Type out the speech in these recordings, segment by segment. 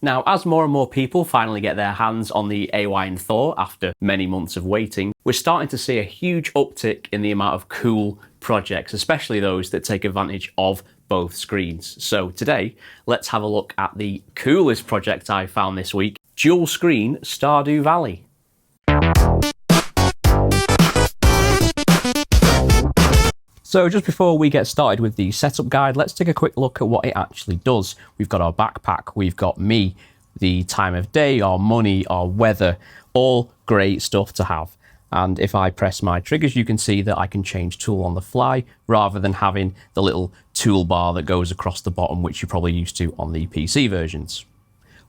Now, as more and more people finally get their hands on the AYN Thor after many months of waiting, we're starting to see a huge uptick in the amount of cool projects, especially those that take advantage of both screens. So today, let's have a look at the coolest project I found this week, dual screen Stardew Valley. So just before we get started with the setup guide, let's take a quick look at what it actually does. We've got our backpack, we've got me, the time of day, our money, our weather, all great stuff to have. And if I press my triggers, you can see that I can change tool on the fly rather than having the little toolbar that goes across the bottom, which you're probably used to on the PC versions.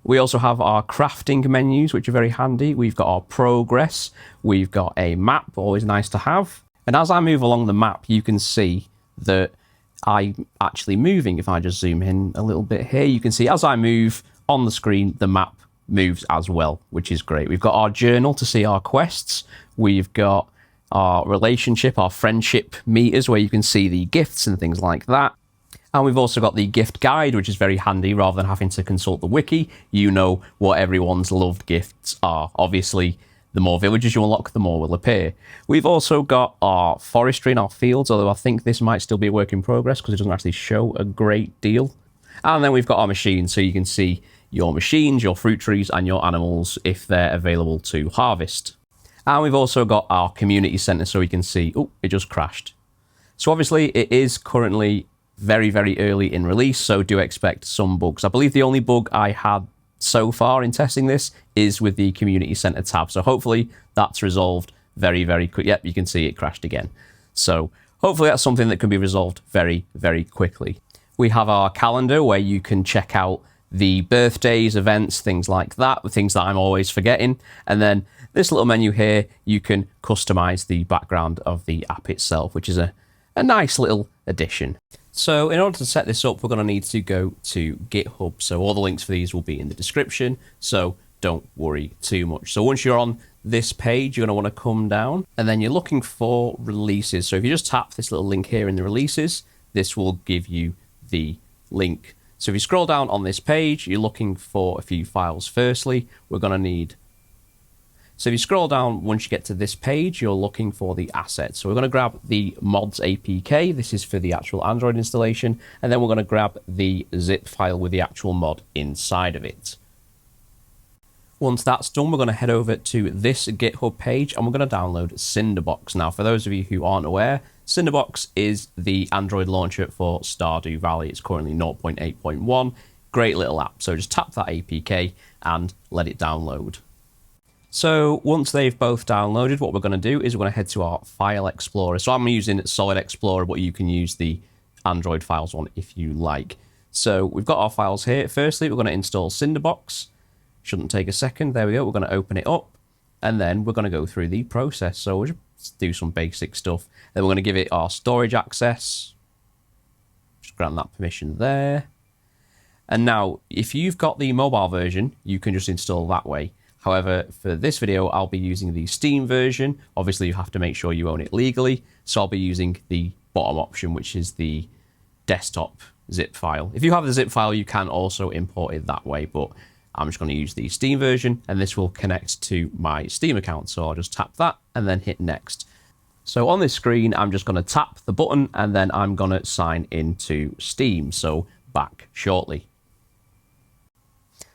We also have our crafting menus, which are very handy. We've got our progress, we've got a map, always nice to have. And as I move along the map, you can see that I'm actually moving. If I just zoom in a little bit here, you can see as I move on the screen, the map moves as well, which is great. We've got our journal to see our quests. We've got our relationship, our friendship meters, where you can see the gifts and things like that. And we've also got the gift guide, which is very handy. Rather than having to consult the wiki, you know what everyone's loved gifts are. Obviously, the more villages you unlock, the more will appear. We've also got our forestry and our fields, although I think this might still be a work in progress because it doesn't actually show a great deal. And then we've got our machines, so you can see your machines, your fruit trees, and your animals if they're available to harvest. And we've also got our community center, so we can see, oh, it just crashed. So obviously it is currently very, very early in release, so do expect some bugs. I believe the only bug I had so far in testing this is with the community center tab, so hopefully that's resolved very, very quick. Yep, you can see it crashed again. So hopefully that's something that can be resolved very, very quickly. We have our calendar where you can check out the birthdays, events, things like that, things that I'm always forgetting. And then this little menu here, you can customize the background of the app itself, which is a nice little addition. So in order to set this up, we're going to need to go to GitHub. So all the links for these will be in the description, so don't worry too much. So once you're on this page, you're going to want to come down, and then you're looking for releases. So if you just tap this little link here in the releases, this will give you the link. So if you scroll down on this page, you're looking for a few files. Firstly, we're going to need... So if you scroll down, once you get to this page, you're looking for the assets. So we're going to grab the mods APK. This is for the actual Android installation. And then we're going to grab the zip file with the actual mod inside of it. Once that's done, we're going to head over to this GitHub page and we're going to download CINDERBOX. Now, for those of you who aren't aware, CINDERBOX is the Android launcher for Stardew Valley. It's currently 0.8.1. Great little app. So just tap that APK and let it download. So once they've both downloaded, what we're going to do is we're going to head to our File Explorer. So I'm using Solid Explorer, but you can use the Android files one if you like. So we've got our files here. Firstly, we're going to install CINDERBOX. Shouldn't take a second. There we go. We're going to open it up, and then we're going to go through the process. So we'll just do some basic stuff. Then we're going to give it our storage access. Just grant that permission there. And now, if you've got the mobile version, you can just install that way. However, for this video, I'll be using the Steam version. Obviously, you have to make sure you own it legally. So I'll be using the bottom option, which is the desktop zip file. If you have the zip file, you can also import it that way, but I'm just going to use the Steam version, and this will connect to my Steam account. So I'll just tap that and then hit next. So on this screen, I'm just going to tap the button and then I'm going to sign into Steam. So back shortly.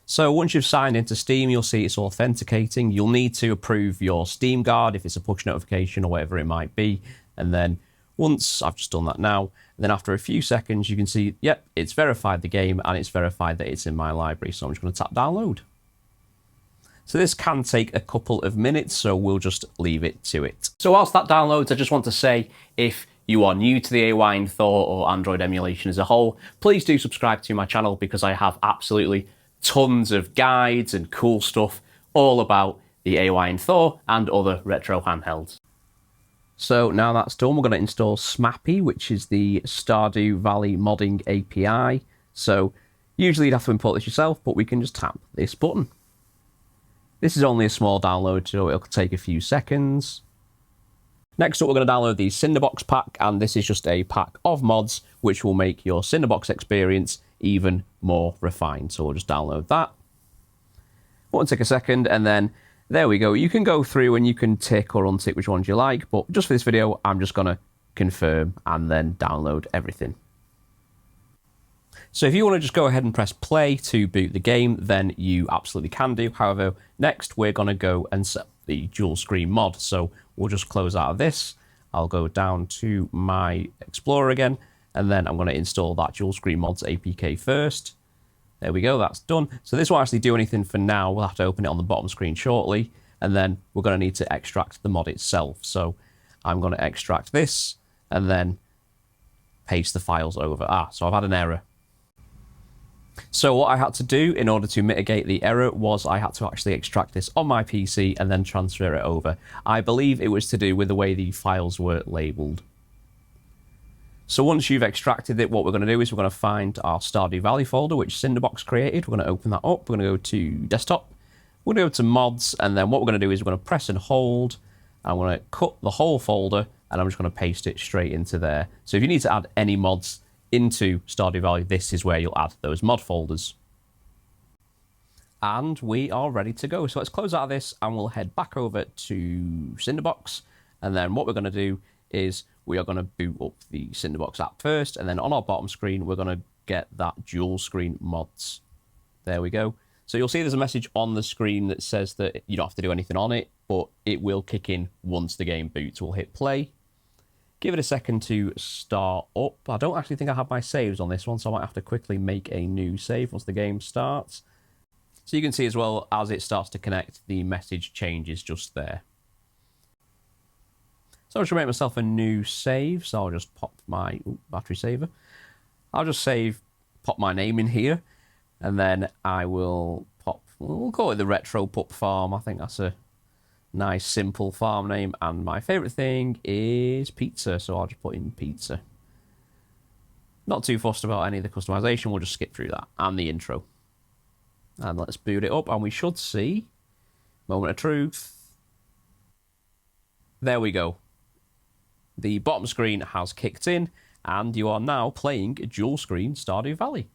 So once you've signed into Steam, you'll see it's authenticating. You'll need to approve your Steam card if it's a push notification or whatever it might be. And then once I've just done that now, then after a few seconds, you can see, yep, it's verified the game and it's verified that it's in my library. So I'm just going to tap download. So this can take a couple of minutes, so we'll just leave it to it. So whilst that downloads, I just want to say, if you are new to the AYN Thor or Android emulation as a whole, please do subscribe to my channel because I have absolutely tons of guides and cool stuff all about the AYN Thor and other retro handhelds. So now that's done, we're going to install SMAPI, which is the Stardew Valley modding API. So usually you'd have to import this yourself, but we can just tap this button. This is only a small download, so it'll take a few seconds. Next up, we're going to download the CINDERBOX pack, and this is just a pack of mods which will make your CINDERBOX experience even more refined. So we'll just download that. Won't take a second, and then there we go. You can go through and you can tick or untick which ones you like, but just for this video, I'm just going to confirm and then download everything. So if you want to just go ahead and press play to boot the game, then you absolutely can do. However, next we're going to go and set the dual screen mod. So we'll just close out of this. I'll go down to my Explorer again, and then I'm going to install that dual screen mods APK first. There we go, that's done. So this won't actually do anything for now. We'll have to open it on the bottom screen shortly, and then we're going to need to extract the mod itself. So I'm going to extract this and then paste the files over. So I've had an error. So what I had to do in order to mitigate the error was I had to actually extract this on my PC and then transfer it over. I believe it was to do with the way the files were labeled. So once you've extracted it, what we're going to do is we're going to find our Stardew Valley folder, which CINDERBOX created. We're going to open that up. We're going to go to desktop. We're going to go to mods, and then what we're going to do is we're going to press and hold. I'm going to cut the whole folder, and I'm just going to paste it straight into there. So if you need to add any mods into Stardew Valley, this is where you'll add those mod folders. And we are ready to go. So let's close out of this and we'll head back over to CINDERBOX. And then what we're going to do is we are going to boot up the CINDERBOX app first, and then on our bottom screen we're going to get that dual screen mods. There we go. So you'll see there's a message on the screen that says that you don't have to do anything on it, but it will kick in once the game boots. We'll hit play. Give it a second to start up. I don't actually think I have my saves on this one, so I might have to quickly make a new save once the game starts. So you can see as well, as it starts to connect, the message changes just there. So I'm just going to make myself a new save, so I'll just pop my battery saver. I'll just pop my name in here, and then I will pop, we'll call it the RetroPup farm. I think that's a nice simple farm name, and my favourite thing is pizza, so I'll just put in pizza. Not too fussed about any of the customization, we'll just skip through that and the intro. And let's boot it up, and we should see, moment of truth. There we go. The bottom screen has kicked in, and you are now playing dual screen Stardew Valley.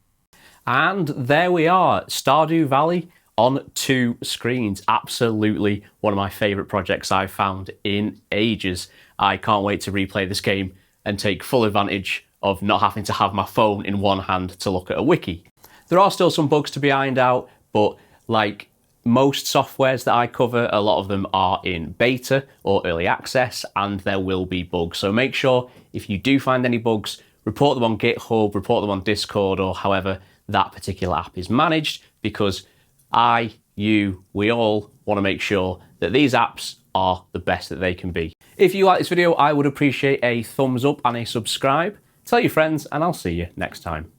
And there we are, Stardew Valley on 2 screens. Absolutely one of my favourite projects I've found in ages. I can't wait to replay this game and take full advantage of not having to have my phone in one hand to look at a wiki. There are still some bugs to be ironed out, but like most softwares that I cover, a lot of them are in beta or early access, and there will be bugs. So make sure if you do find any bugs, report them on GitHub, report them on Discord, or however that particular app is managed, because we all want to make sure that these apps are the best that they can be. If you like this video, I would appreciate a thumbs up and a subscribe. Tell your friends, and I'll see you next time.